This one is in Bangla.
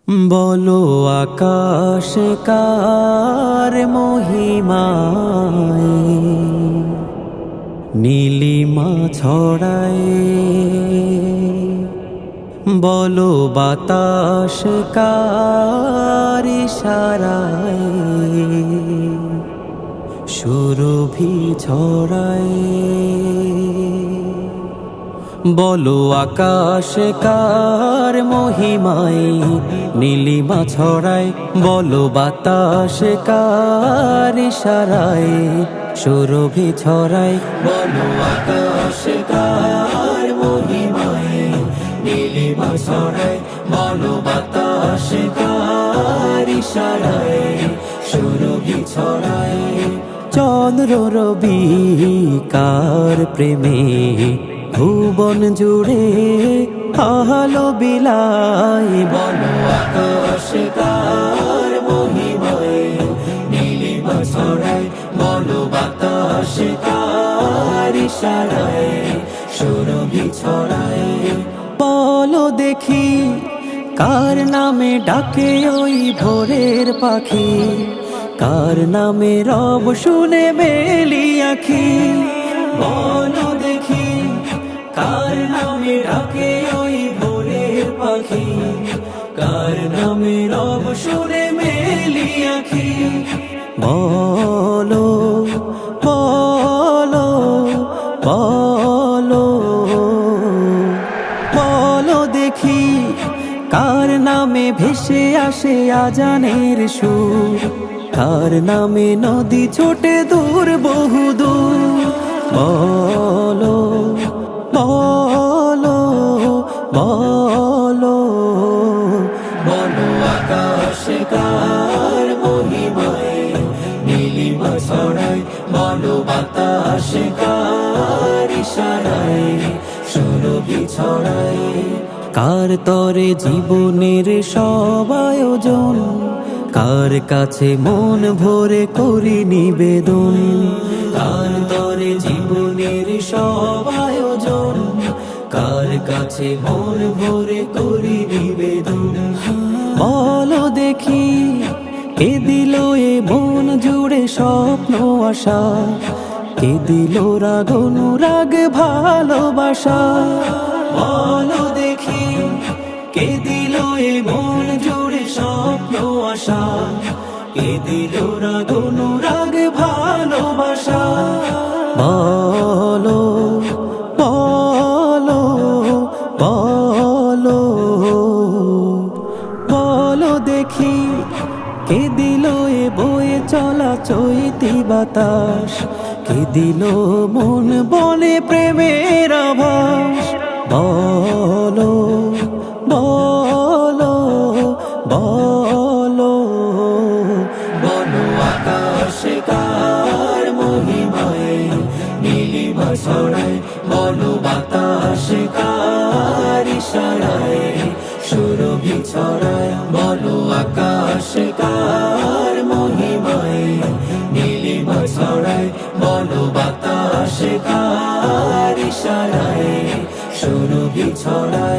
বলো আকাশ কার মহিমায় নীলিমা ছড়ায়, বলো বাতাস কার ইশারায় সুরভি ছড়ায়। বলো আকাশ কার মহিমায় নীলিমা ছড়ায়, বলো বাতাস কার ইশারায় সুরভি ছড়ায়। বলো আকাশ কার মহিমায় নীলিমা ছড়ায়, বলো বাতাস কার ইশারায় সুরভি ছড়ায়। চন্দ্র রবি কার প্রেমে ভুবন জুড়ে আলো বিলায়, বলো আকাশ কার মহিমায় নীলিমা ছড়ায়, বলো বাতাস কার ইশারায় সুরভি ছড়ায়। বলো দেখি কার নামে ডাকে ওই ভোরের পাখি, কার নামে রব শুনে মেলি আখি। বলো দেখি কার নামে ডাকে ওই ভোরের পাখি, কার নামে রব শুনে মেলি আখি। বলো বলো বলো বলো দেখি কার নামে ভেসে আসে আজানের সুর, কার নামে নদী ছোটে দূর বহুদূর। বলো বলো বলো বলো আকাশ কার মহিমায় নীলিমা ছড়ায়, বলো বাতাস কার ইশারায় সুরভি ছড়ায়। কার তরে জীবনের সব আয়োজন, কার কাছে মন ভরে করি নিবেদন। কার তরে জীবনের সব আয়োজন, কার কাছে মন ভরে করি নিবেদন। বলো দেখি কে দিল এ মন জুড়ে স্বপ্ন আশা, কে দিল রাগ অনুরাগ ভালোবাসা। বলো দেখি কে দিল এ মন জুড়ে স্বপ্ন আশা, কে দিল রাগ অনুরাগ ভালোবাসা। বলো বলো বলো বলো দেখি কে দিল এ বয়ে চলা চৈতি বাতাস, কে দিল মন বনে প্রেমের আভাস। বলো বলো বলো বলো আকাশ কার মহিমায় নীলিমা ছড়ায়, বলো বাতাস কার ইশারায় সুরভি ছড়ায়। বলো আকাশ কার মহিমায় নীলিমা ছড়ায়, বলো বাতাস কার ইশারায় সুরভি ছড়ায়।